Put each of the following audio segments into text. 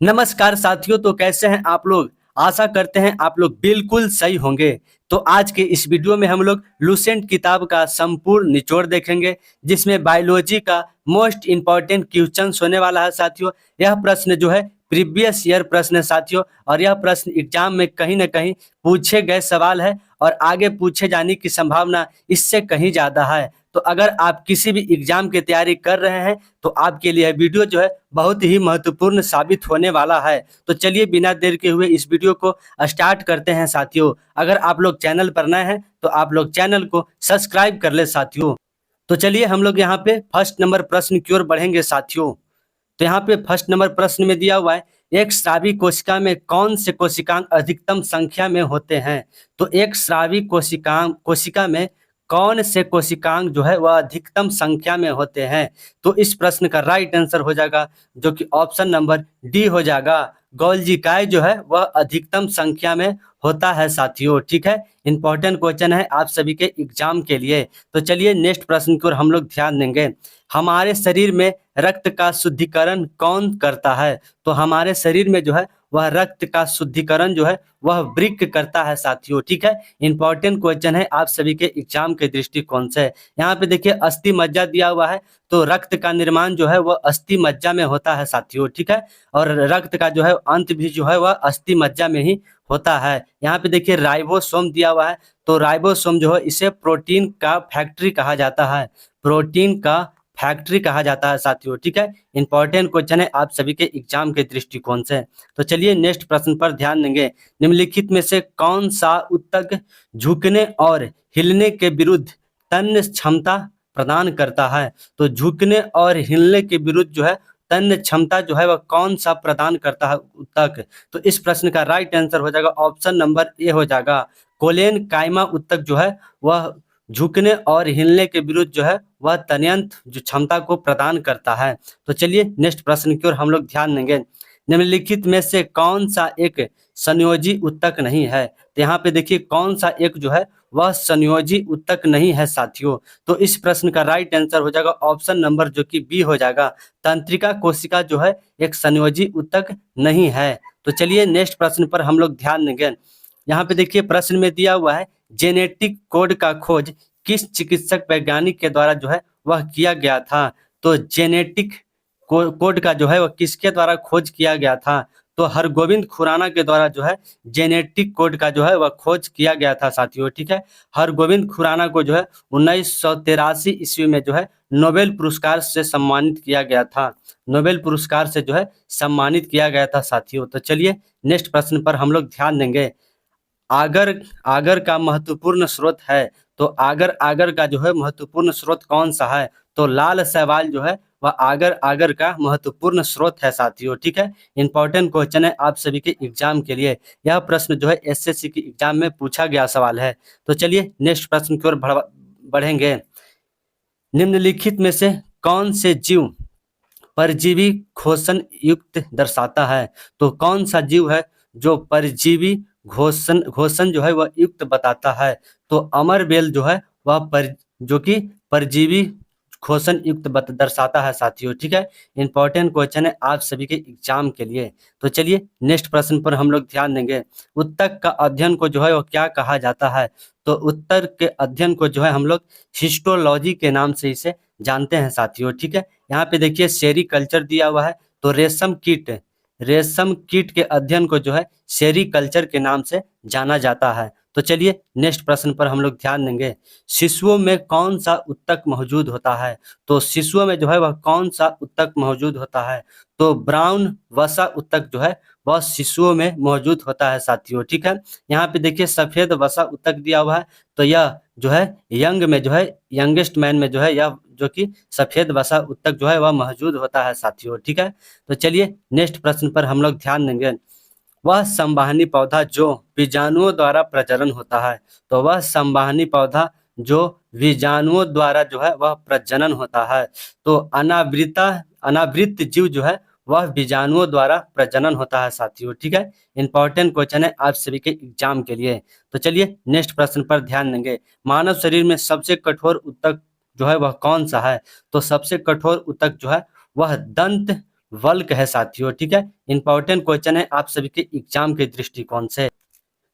नमस्कार साथियों, तो कैसे हैं आप लोग। आशा करते हैं आप लोग बिल्कुल सही होंगे। तो आज के इस वीडियो में हम लोग लुसेंट किताब का संपूर्ण निचोड़ देखेंगे, जिसमें बायोलॉजी का मोस्ट इम्पॉर्टेंट क्वेश्चन होने वाला है साथियों। यह प्रश्न जो है प्रीवियस ईयर प्रश्न है साथियों, और यह प्रश्न एग्जाम में कहीं ना कहीं पूछे गए सवाल है और आगे पूछे जाने की संभावना इससे कहीं ज्यादा है। तो अगर आप किसी भी एग्जाम की तैयारी कर रहे हैं तो आपके लिए वीडियो जो है बहुत ही महत्वपूर्ण साबित होने वाला है। तो चलिए बिना देर के हुए इस वीडियो को स्टार्ट करते हैं साथियों। अगर आप लोग चैनल पर नए हैं तो आप लोग चैनल को सब्सक्राइब कर ले साथियों। तो चलिए हम लोग यहाँ पे फर्स्ट नंबर प्रश्न की ओर बढ़ेंगे साथियों। तो यहाँ पे फर्स्ट नंबर प्रश्न में दिया हुआ है, एक स्रावी कोशिका में कौन से कोशिकांग अधिकतम संख्या में होते हैं। तो एक स्रावी कोशिका में कौन से कोशिकांग जो है वह अधिकतम संख्या में होते हैं। तो इस प्रश्न का राइट आंसर हो जाएगा जो कि ऑप्शन नंबर डी हो जाएगा। गोल्जी काय जो है वह अधिकतम संख्या में होता है साथियों। ठीक है, इंपॉर्टेंट क्वेश्चन है आप सभी के एग्जाम के लिए। तो चलिए नेक्स्ट प्रश्न की ओर हम लोग ध्यान देंगे। हमारे शरीर में रक्त का शुद्धिकरण कौन करता है। तो हमारे शरीर में जो है वह रक्त का शुद्धिकरण जो है वह वृक्क करता है साथियों। ठीक है, इंपॉर्टेंट क्वेश्चन है आप सभी के एग्जाम के दृष्टिकोण से। यहाँ पे देखिए अस्थि मज्जा दिया हुआ है, तो रक्त का निर्माण जो है वह अस्थि मज्जा में होता है साथियों। ठीक है, और रक्त का जो है अंत भी जो है वह अस्थि मज्जा में ही होता है। यहाँ पे देखिए राइबोसोम दिया हुआ है, तो राइबोसोम जो है इसे प्रोटीन का फैक्ट्री कहा जाता है। प्रोटीन का फैक्ट्री कहा जाता है साथियों। ठीक है, इंपॉर्टेंट क्वेश्चन है आप सभी के एग्जाम के दृष्टिकोण से। तो चलिए नेक्स्ट प्रश्न पर ध्यान देंगे। निम्नलिखित में से कौन सा ऊतक झुकने और हिलने के विरुद्ध तन्य क्षमता प्रदान करता है। तो झुकने और हिलने के विरुद्ध जो है तन्य क्षमता जो है वह कौन सा प्रदान करता है ऊतक। तो इस प्रश्न का राइट आंसर हो जाएगा ऑप्शन नंबर ए हो जाएगा। कोलेन कायमा ऊतक जो है वह झुकने और हिलने के विरुद्ध जो है वह तन्यंत्र जो क्षमता को प्रदान करता है। तो चलिए नेक्स्ट प्रश्न की ओर हम लोग ध्यान देंगे। निम्नलिखित में से कौन सा एक संयोजी ऊतक नहीं है। तो यहाँ पे देखिए कौन सा एक जो है वह संयोजी ऊतक नहीं है साथियों। तो इस प्रश्न का राइट आंसर हो जाएगा ऑप्शन नंबर जो कि बी हो जाएगा। तंत्रिका कोशिका जो है एक संयोजी ऊतक नहीं है। तो चलिए नेक्स्ट प्रश्न पर हम लोग ध्यान देंगे। यहाँ पे देखिए प्रश्न में दिया हुआ है, जेनेटिक कोड का खोज किस चिकित्सक वैज्ञानिक के द्वारा जो है वह किया गया था। तो जेनेटिक कोड का जो है वह किसके द्वारा खोज किया गया था। तो हरगोविंद खुराना के द्वारा जो है जेनेटिक कोड का जो है वह खोज किया गया था साथियों। ठीक है, हरगोविंद खुराना को जो है 1983 ईस्वी में जो है नोबेल पुरस्कार से सम्मानित किया गया था। नोबेल पुरस्कार से जो है सम्मानित किया गया था साथियों। तो चलिए नेक्स्ट प्रश्न पर हम लोग ध्यान देंगे। आगर आगर का महत्वपूर्ण स्रोत है। तो आगर आगर का जो है महत्वपूर्ण स्रोत कौन सा है। तो लाल शैवाल जो है वह आगर आगर का महत्वपूर्ण स्रोत है साथियों। ठीक है, इंपॉर्टेंट क्वेश्चन है आप सभी के एग्जाम के लिए। यह प्रश्न जो है एसएससी के एग्जाम में पूछा गया सवाल है। तो चलिए नेक्स्ट प्रश्न की ओर बढ़ेंगे। निम्नलिखित में से कौन से जीव परजीवी घोषण युक्त दर्शाता है। तो कौन सा जीव है जो परजीवी घोषण जो है वह युक्त बताता है। तो अमरबेल जो है वह जो कि परजीवी घोषण युक्त दर्शाता है साथियों। ठीक है, इंपॉर्टेंट क्वेश्चन है आप सभी के एग्जाम के लिए। तो चलिए नेक्स्ट प्रश्न पर हम लोग ध्यान देंगे। उत्तक का अध्ययन को जो है वो क्या कहा जाता है। तो उत्तर के अध्ययन को जो है हम लोग हिस्टोलॉजी के नाम से इसे जानते हैं साथियों। ठीक है, यहाँ पे देखिए सेरीकल्चर दिया हुआ है, तो रेशम कीट के अध्ययन को जो है सेरीकल्चर के नाम से जाना जाता है। तो चलिए नेक्स्ट प्रश्न पर हम लोग ध्यान देंगे। शिशुओं में कौन सा ऊतक मौजूद होता है। तो शिशुओं में जो है वह कौन सा ऊतक मौजूद होता है। तो ब्राउन वसा ऊतक जो है वह शिशुओं में मौजूद होता है साथियों। ठीक है, यहाँ पे देखिए सफेद वसा ऊतक दिया हुआ है, तो यह जो है यंग में जो है यंगेस्ट मैन में जो है यह जो कि सफेद वसा ऊतक जो है वह मौजूद होता है साथियों। ठीक है, तो चलिए नेक्स्ट प्रश्न पर हम लोग ध्यान देंगे। वह संवहनी पौधा जो बीजाणुओं द्वारा प्रजनन होता है। तो वह संवहनी पौधा जो बीजाणुओं द्वारा जो है वह प्रजनन होता है। तो अनावृत जीव जो है वह बीजाणुओं द्वारा प्रजनन होता है साथियों। ठीक है, इंपॉर्टेंट क्वेश्चन है आप सभी के एग्जाम के लिए। तो चलिए नेक्स्ट प्रश्न पर ध्यान देंगे। मानव शरीर में सबसे कठोर ऊतक जो है वह कौन सा है। तो सबसे कठोर ऊतक जो है वह दंत वल्क है साथियों। ठीक है, इंपॉर्टेंट क्वेश्चन है आप सभी के एग्जाम के दृष्टिकोण से।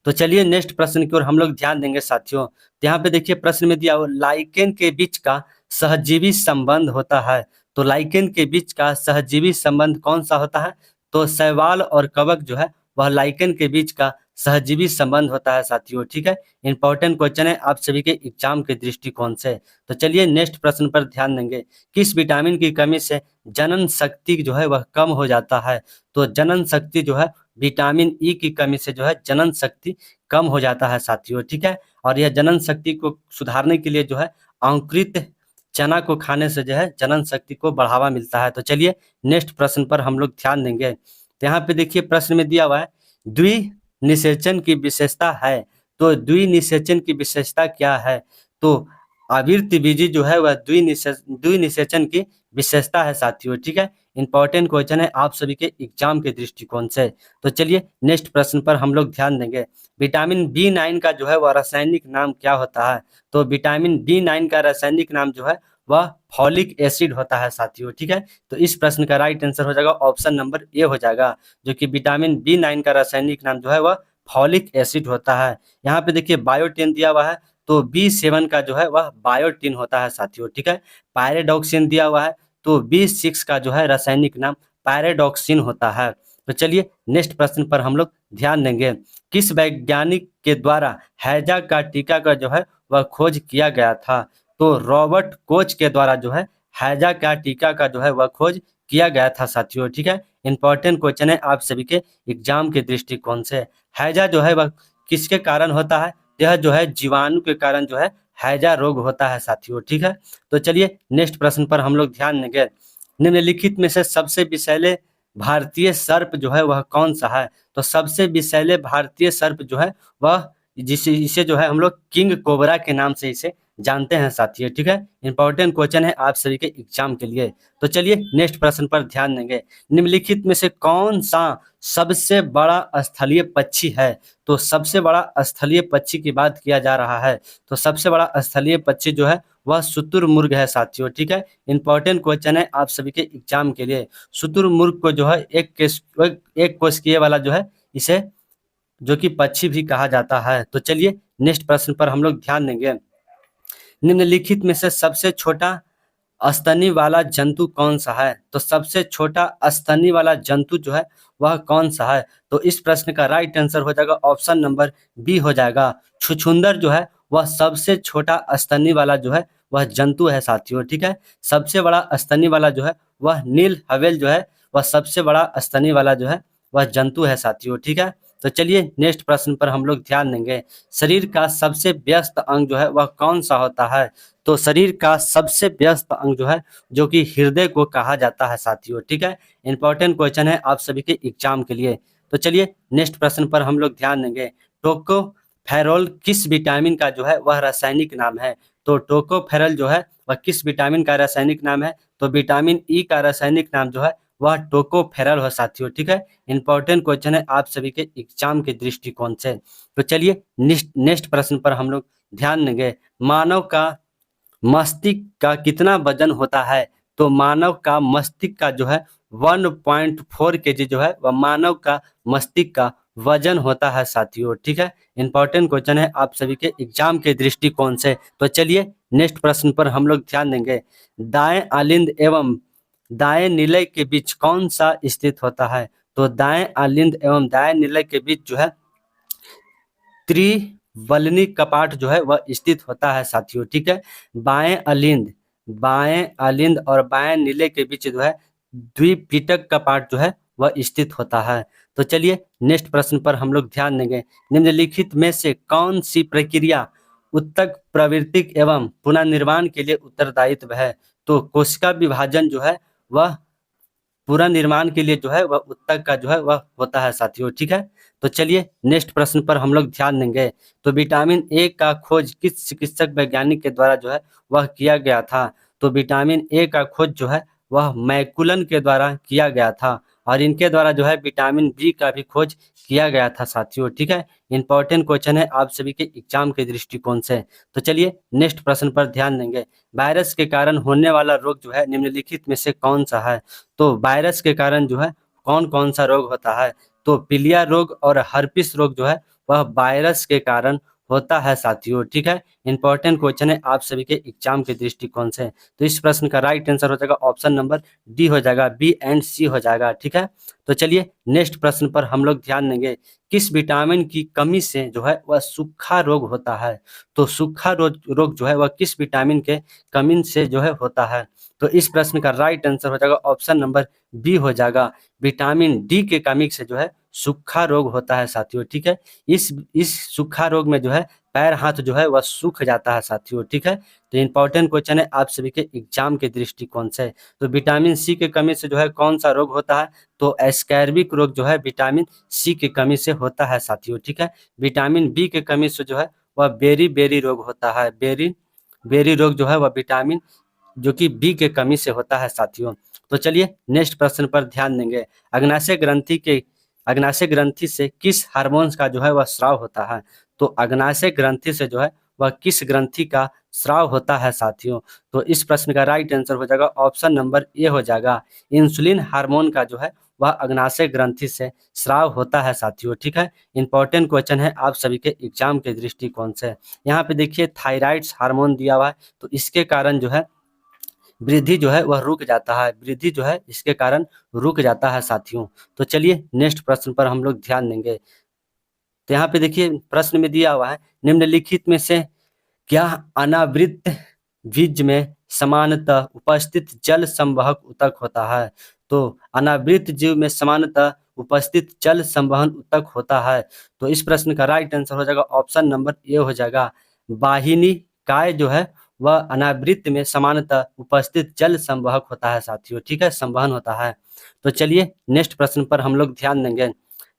तो चलिए नेक्स्ट प्रश्न की ओर हम लोग ध्यान देंगे साथियों। तो यहाँ पे देखिए प्रश्न में दिया हुआ लाइकेन के बीच का सहजीवी संबंध होता है। तो लाइकेन के बीच का सहजीवी संबंध कौन सा होता है? तो शैवाल और कवक जो है वह लाइकेन के बीच का सहजीवी संबंध होता है साथियों। ठीक है, इंपॉर्टेंट क्वेश्चन है आप सभी के एग्जाम के दृष्टिकोण से। तो चलिए नेक्स्ट प्रश्न पर ध्यान देंगे। किस विटामिन की कमी से जनन शक्ति जो है वह कम हो जाता है? तो जनन शक्ति जो है विटामिन ई की कमी से जो है जनन शक्ति कम हो जाता है साथियों। ठीक है, और यह जनन शक्ति को सुधारने के लिए जो है अंकुरित चना को खाने से जो है जनन शक्ति को बढ़ावा मिलता है। तो चलिए नेक्स्ट प्रश्न पर हम लोग ध्यान देंगे। तो यहाँ पे देखिए प्रश्न में दिया हुआ है द्विनिषेचन की विशेषता है। तो द्विनिषेचन की विशेषता क्या है? तो आवृत्ति बीजी जो है वह द्विनिषेचन की विशेषता है साथियों। ठीक है, इंपॉर्टेंट क्वेश्चन है आप सभी के एग्जाम के दृष्टिकोण से। तो चलिए नेक्स्ट प्रश्न पर हम लोग ध्यान देंगे। विटामिन B9 का जो है वह रासायनिक नाम क्या होता है? तो विटामिन B9 का रासायनिक नाम जो है वह फॉलिक एसिड होता है साथियों। ठीक है, तो इस प्रश्न का राइट आंसर हो जाएगा ऑप्शन नंबर ए हो जाएगा, जो कि विटामिन B9 का रासायनिक नाम जो है वह फॉलिक एसिड होता है। यहाँ पे देखिए बायोटिन दिया हुआ है, तो B7 का जो है वह बायोटिन होता है साथियों। ठीक है, पायरेडॉक्सिन दिया हुआ है, तो B6 का जो है रासायनिक नाम पायरेडॉक्सिन होता है। तो चलिए नेक्स्ट प्रश्न पर हम लोग ध्यान देंगे। किस वैज्ञानिक के द्वारा हैजा का टीका का जो है वह खोज किया गया था? तो रॉबर्ट कोच के द्वारा जो है हैजा का टीका का जो है वह खोज किया गया था साथियों। ठीक है, इंपॉर्टेंट क्वेश्चन है आप सभी के एग्जाम के दृष्टिकोण से। हैजा जो है वह किसके कारण होता है? यह जो है जीवाणु के कारण जो है हैजा रोग होता है साथियों। ठीक है, तो चलिए नेक्स्ट प्रश्न पर हम लोग ध्यान देंगे। निम्नलिखित में से सबसे विषैले भारतीय सर्प जो है वह कौन सा है? तो सबसे विषैले भारतीय सर्प जो है वह इसे जो है हम लोग किंग कोबरा के नाम से इसे जानते हैं साथियों। ठीक है, इंपॉर्टेंट क्वेश्चन है आप सभी के एग्जाम के लिए। तो चलिए नेक्स्ट प्रश्न पर ध्यान देंगे। निम्नलिखित में से कौन सा सबसे बड़ा स्थलीय पक्षी है? तो सबसे बड़ा स्थलीय पक्षी की बात किया जा रहा है, तो सबसे बड़ा स्थलीय पक्षी जो है वह शुतुरमुर्ग है साथियों। ठीक है, इंपॉर्टेंट क्वेश्चन है आप सभी के एग्जाम के लिए। शुतुरमुर्ग को जो है एक कोशिकीय वाला जो है इसे जो कि पक्षी भी कहा जाता है। तो चलिए नेक्स्ट प्रश्न पर हम लोग ध्यान देंगे। निम्नलिखित में से सबसे छोटा स्तनी वाला जंतु कौन सा है? तो सबसे छोटा स्तनी वाला जंतु जो है वह कौन सा है? तो इस प्रश्न का राइट आंसर हो जाएगा ऑप्शन नंबर बी हो जाएगा। छुछुंदर जो है वह सबसे छोटा स्तनी वाला जो है वह जंतु है साथियों। ठीक है, सबसे बड़ा स्तनी वाला जो है वह नील हवेल जो है वह सबसे बड़ा स्तनी वाला जो है वह जंतु है साथियों। ठीक है, तो चलिए नेक्स्ट प्रश्न पर हम लोग ध्यान देंगे। शरीर का सबसे व्यस्त अंग जो है वह कौन सा होता है? तो शरीर का सबसे व्यस्त अंग जो है जो कि हृदय को कहा जाता है साथियों। ठीक है, इंपॉर्टेंट क्वेश्चन है आप सभी के एग्जाम के लिए। तो चलिए नेक्स्ट प्रश्न पर हम लोग ध्यान देंगे। टोकोफेरोल किस विटामिन का जो है वह रासायनिक नाम है? तो टोकोफेरोल जो है वह किस विटामिन का रासायनिक नाम है? तो विटामिन ई का रासायनिक नाम जो है वह टोकोफेरल हो साथियों। ठीक है, इंपॉर्टेंट क्वेश्चन है आप सभी के एग्जाम के दृष्टिकोण से। तो चलिए नेक्स्ट प्रश्न पर हम लोग ध्यान देंगे। मानव का मस्तिष्क का कितना वजन होता है? तो मानव का मस्तिष्क का जो है 1.4 केजी जो है वह मानव का मस्तिष्क का वजन होता है साथियों। ठीक है, इंपॉर्टेंट क्वेश्चन है आप सभी के एग्जाम के दृष्टिकोण से। तो चलिए नेक्स्ट प्रश्न पर हम लोग ध्यान देंगे। दाएं आलिंद एवं दाएं निलय के बीच कौन सा स्थित होता है? तो दाएं आलिंद एवं दाएं निलय के बीच जो है त्रिवलनी कपाट जो है वह स्थित होता है साथियों। ठीक है, बाएं आलिंद और बाएं निलय के बीच जो है द्विपीटक कपाट जो है वह स्थित होता है। तो चलिए नेक्स्ट प्रश्न पर हम लोग ध्यान देंगे। निम्नलिखित में से कौन सी प्रक्रिया उत्तक प्रवृत्ति एवं पुनर्निर्माण के लिए उत्तरदायित्व है? तो कोशिका विभाजन जो है वह पूरा निर्माण के लिए जो है वह उत्तक का जो है वह होता है साथियों। ठीक है, तो चलिए नेक्स्ट प्रश्न पर हम लोग ध्यान देंगे। तो विटामिन ए का खोज किस चिकित्सक वैज्ञानिक के द्वारा जो है वह किया गया था? तो विटामिन ए का खोज जो है वह मैकुलन के द्वारा किया गया था, और इनके द्वारा जो है विटामिन बी का भी खोज किया गया था साथियों। ठीक है, इंपॉर्टेंट क्वेश्चन है आप सभी के एग्जाम के दृष्टिकोण से। तो चलिए नेक्स्ट प्रश्न पर ध्यान देंगे। वायरस के कारण होने वाला रोग जो है निम्नलिखित में से कौन सा है? तो वायरस के कारण जो है कौन कौन सा रोग होता है? तो पीलिया रोग और हर्पिस रोग जो है वह वायरस के कारण होता है साथियों। ठीक है, इंपॉर्टेंट क्वेश्चन है आप सभी के एग्जाम के दृष्टिकोण से। तो इस प्रश्न का राइट आंसर हो जाएगा ऑप्शन नंबर डी हो जाएगा, बी एंड सी हो जाएगा। ठीक है, तो चलिए नेक्स्ट प्रश्न पर हम लोग ध्यान देंगे। किस विटामिन की कमी से जो है वह सूखा रोग होता है? तो सूखा रोग जो है वह किस विटामिन के कमी से जो है होता है? तो इस प्रश्न का राइट आंसर हो जाएगा ऑप्शन नंबर बी हो जाएगा, विटामिन डी के कमी से जो है सूखा रोग होता है साथियों। ठीक है, इस सूखा रोग में जो है पैर हाथ जो है वह सूख जाता है साथियों। ठीक है, तो इंपॉर्टेंट क्वेश्चन है आप सभी के एग्जाम के दृष्टिकोण से। तो विटामिन सी के कमी से जो है कौन सा रोग होता है? तो एस्कैर्बिक रोग जो है विटामिन सी की कमी से होता है साथियों। ठीक है, विटामिन बी के कमी से जो है वह बेरी बेरी रोग होता है। बेरी बेरी रोग जो है वह विटामिन जो कि बी के कमी से होता है साथियों। तो चलिए नेक्स्ट प्रश्न पर ध्यान देंगे। अग्नाशय ग्रंथि से किस हार्मोन्स का जो है वह स्राव होता है? तो अग्नाशय ग्रंथि से जो है वह किस ग्रंथि का स्राव होता है साथियों? तो इस प्रश्न का राइट आंसर हो जाएगा ऑप्शन नंबर ए हो जाएगा, इंसुलिन हार्मोन का जो है वह अग्नाशय ग्रंथि से स्राव होता है साथियों। ठीक है, इंपॉर्टेंट क्वेश्चन है आप सभी के एग्जाम के दृष्टिकोण से। यहाँ पे देखिए थायराइड हार्मोन दिया हुआ है, तो इसके कारण जो है वृद्धि जो है वह रुक जाता है, वृद्धि जो है इसके कारण रुक जाता है साथियों। तो चलिए नेक्स्ट प्रश्न पर हम लोग ध्यान देंगे। तो यहाँ पे देखिए प्रश्न में दिया हुआ है, निम्नलिखित में से क्या अनावृत बीज में समानतः उपस्थित जल संवाहक ऊतक होता है? तो अनावृत जीव में समानतः उपस्थित जल संवहन ऊतक होता है। तो इस प्रश्न का राइट आंसर हो जाएगा ऑप्शन नंबर ए हो जाएगा, वाहिनी काय जो है वह अनावृत में समानतः उपस्थित जल संवाहक होता है साथियों। ठीक है, संवहन होता है। तो चलिए नेक्स्ट प्रश्न पर हम लोग ध्यान देंगे।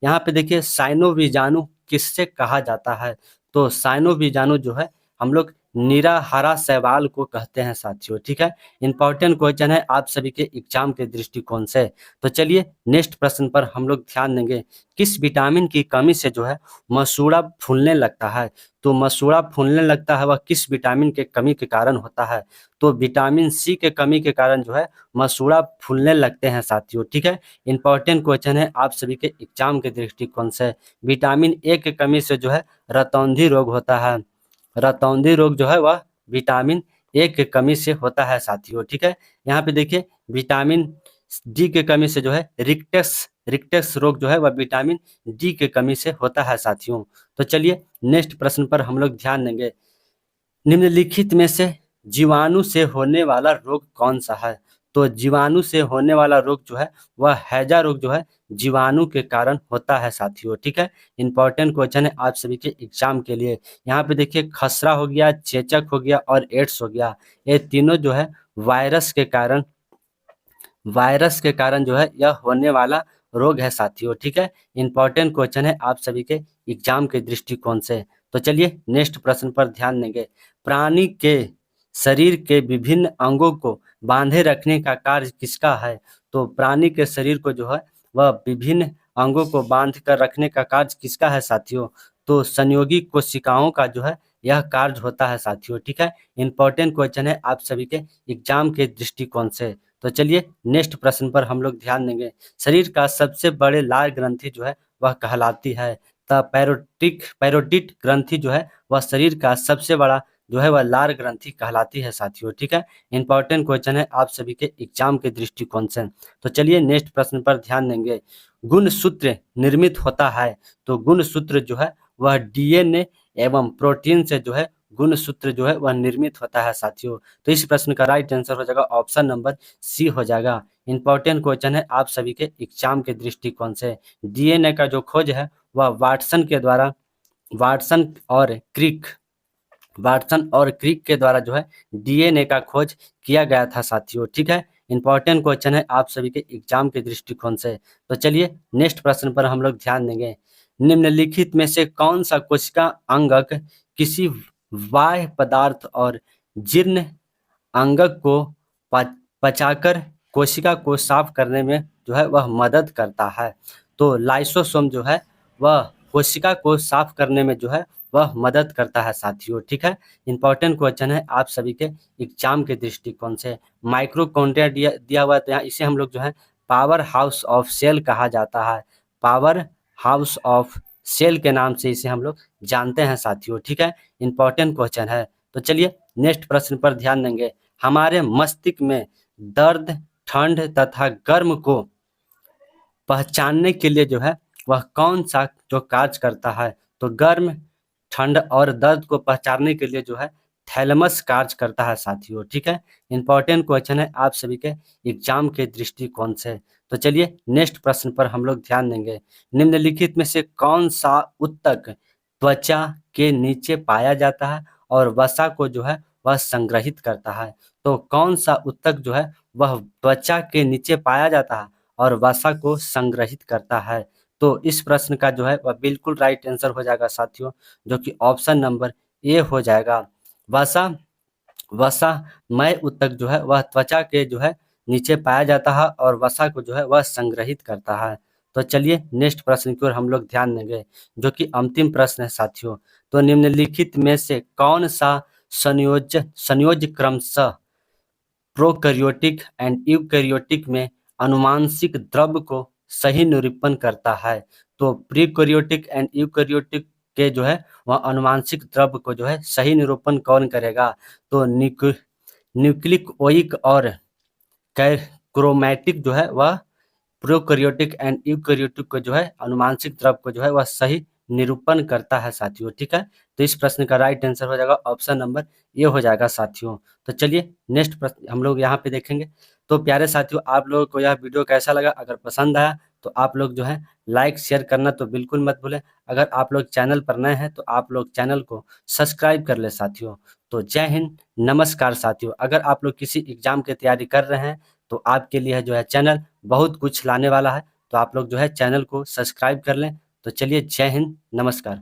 यहाँ पे देखिए साइनो बीजाणु किससे कहा जाता है? तो साइनो बीजाणु जो है हम लोग निराहारा शैवाल को कहते हैं साथियों। ठीक है, इंपॉर्टेंट क्वेश्चन है आप सभी के एग्जाम के दृष्टिकोण से। तो चलिए नेक्स्ट प्रश्न पर हम लोग ध्यान देंगे। किस विटामिन की कमी से जो है मसूड़ा फूलने लगता है? तो मसूड़ा फूलने लगता है वह किस विटामिन के कमी के कारण होता है? तो विटामिन सी के कमी के कारण जो है मसूड़ा फूलने लगते हैं साथियों। ठीक है, इंपॉर्टेंट क्वेश्चन है आप सभी के एग्जाम के दृष्टिकोण से। विटामिन ए की कमी से जो है रतौंधी रोग होता है। रतौंधी रोग जो है वह विटामिन ए की कमी से होता है साथियों। ठीक है, यहाँ पे देखिए विटामिन डी की कमी से जो है रिक्टस रोग जो है वह विटामिन डी की कमी से होता है साथियों। तो चलिए नेक्स्ट प्रश्न पर हम लोग ध्यान देंगे। निम्नलिखित में से जीवाणु से होने वाला रोग कौन सा है? तो जीवाणु से होने वाला रोग जो है वह हैजा रोग जो है जीवाणु के कारण होता है साथियों। ठीक है, इंपॉर्टेंट क्वेश्चन है आप सभी के एग्जाम के लिए। यहाँ पे देखिए खसरा हो गया, चेचक हो गया और एड्स हो गया, ये तीनों जो है वायरस के कारण जो है यह होने वाला रोग है साथियों। ठीक है, इंपॉर्टेंट क्वेश्चन है आप सभी के एग्जाम के दृष्टिकोण से। तो चलिए नेक्स्ट प्रश्न पर ध्यान देंगे। प्राणी के शरीर के विभिन्न अंगों को बांधे रखने का कार्य किसका है? तो प्राणी के शरीर को जो है वह विभिन्न अंगों को बांध कर रखने का कार्य किसका है साथियों? तो संयोगी कोशिकाओं का जो है यह कार्य होता है साथियों। ठीक है, इंपॉर्टेंट क्वेश्चन है आप सभी के एग्जाम के दृष्टिकोण से। तो चलिए नेक्स्ट प्रश्न पर हम लोग ध्यान देंगे। शरीर का सबसे बड़े लाल ग्रंथि जो है वह कहलाती है। द पैरोटिड ग्रंथि जो है वह शरीर का सबसे बड़ा जो है वह लाल ग्रंथि कहलाती है साथियों। ठीक है, इंपॉर्टेंट क्वेश्चन है आप सभी के एग्जाम के दृष्टिकोण से। तो चलिए नेक्स्ट प्रश्न पर ध्यान देंगे। गुणसूत्र निर्मित होता है, तो गुणसूत्र जो है वह डीएनए एवं प्रोटीन से जो है गुणसूत्र जो है वह निर्मित होता है साथियों। तो इस प्रश्न का राइट आंसर हो जाएगा ऑप्शन नंबर सी हो जाएगा। इंपॉर्टेंट क्वेश्चन है आप सभी के एग्जाम के दृष्टिकोण से। डीएनए का जो खोज है वह वाटसन और क्रिक के द्वारा जो है डीएनए का खोज किया गया था साथियों। ठीक है, इंपॉर्टेंट क्वेश्चन है आप सभी के एग्जाम के दृष्टिकोण से। तो चलिए नेक्स्ट प्रश्न पर हम लोग ध्यान देंगे। निम्नलिखित में से कौन सा कोशिका अंगक किसी बाह्य पदार्थ और जीर्ण अंगक को पचाकर कोशिका को साफ करने में जो है वह मदद करता है? तो लाइसोसोम जो है वह कोशिका को साफ करने में जो है वह मदद करता है साथियों। ठीक है, इंपॉर्टेंट क्वेश्चन है आप सभी के एग्जाम के दृष्टिकोण से। माइक्रोकॉन्ड्रिया दिया हुआ है, तो यहाँ इसे हम लोग जो है पावर हाउस ऑफ सेल कहा जाता है। पावर हाउस ऑफ सेल के नाम से इसे हम लोग जानते हैं साथियों। ठीक है, इंपॉर्टेंट क्वेश्चन है। तो चलिए नेक्स्ट प्रश्न पर ध्यान देंगे। हमारे मस्तिष्क में दर्द, ठंड तथा गर्म को पहचानने के लिए जो है वह कौन सा जो कार्य करता है? तो गर्म, ठंड और दर्द को पहचानने के लिए जो है थैलेमस कार्य करता है साथियों। ठीक है, इंपॉर्टेंट क्वेश्चन है आप सभी के एग्जाम के दृष्टिकोण से। तो चलिए नेक्स्ट प्रश्न पर हम लोग ध्यान देंगे। निम्नलिखित में से कौन सा ऊतक त्वचा के नीचे पाया जाता है और वसा को जो है वह संग्रहित करता है? तो कौन सा ऊतक जो है वह त्वचा के नीचे पाया जाता है और वसा को संग्रहित करता है? तो इस प्रश्न का जो है वह बिल्कुल राइट आंसर हो जाएगा साथियों, जो कि ऑप्शन नंबर ए हो जाएगा। वसा वसामय ऊतक जो है वह त्वचा के जो है नीचे पाया जाता है और वसा को जो है वह संग्रहित करता है। तो चलिए नेक्स्ट प्रश्न की ओर हम लोग ध्यान देंगे, जो कि अंतिम प्रश्न है साथियों। तो निम्नलिखित में से कौन सा संयोज क्रमशः प्रोकैरियोटिक एंड यूकैरियोटिक में आनुवंशिक द्रव्य को सही निरूपण करता है? तो प्रीकैरियोटिक एंड यूकैरियोटिक के जो है वह आनुवंशिक द्रव्य को जो है सही निरूपण कौन करेगा? तो न्यूक्लिक ओइक और क्रोमैटिक जो है वह प्रोकैरियोटिक एंड यूकैरियोटिक को जो है आनुवंशिक द्रव्य को जो है वह सही निरूपण करता है साथियों। ठीक है, तो इस प्रश्न का राइट आंसर हो जाएगा ऑप्शन नंबर ए हो जाएगा साथियों। तो चलिए नेक्स्ट प्रश्न हम लोग यहाँ पे देखेंगे। तो प्यारे साथियों, आप लोगों को यह वीडियो कैसा लगा? अगर पसंद आया तो आप लोग जो है लाइक शेयर करना तो बिल्कुल मत भूलें। अगर आप लोग चैनल पर नए हैं तो आप लोग चैनल को सब्सक्राइब कर ले साथियों। तो जय हिंद, नमस्कार साथियों। अगर आप लोग किसी एग्जाम की तैयारी कर रहे हैं तो आपके लिए जो है चैनल बहुत कुछ लाने वाला है, तो आप लोग जो है चैनल को सब्सक्राइब कर लें। तो चलिए जय हिंद, नमस्कार।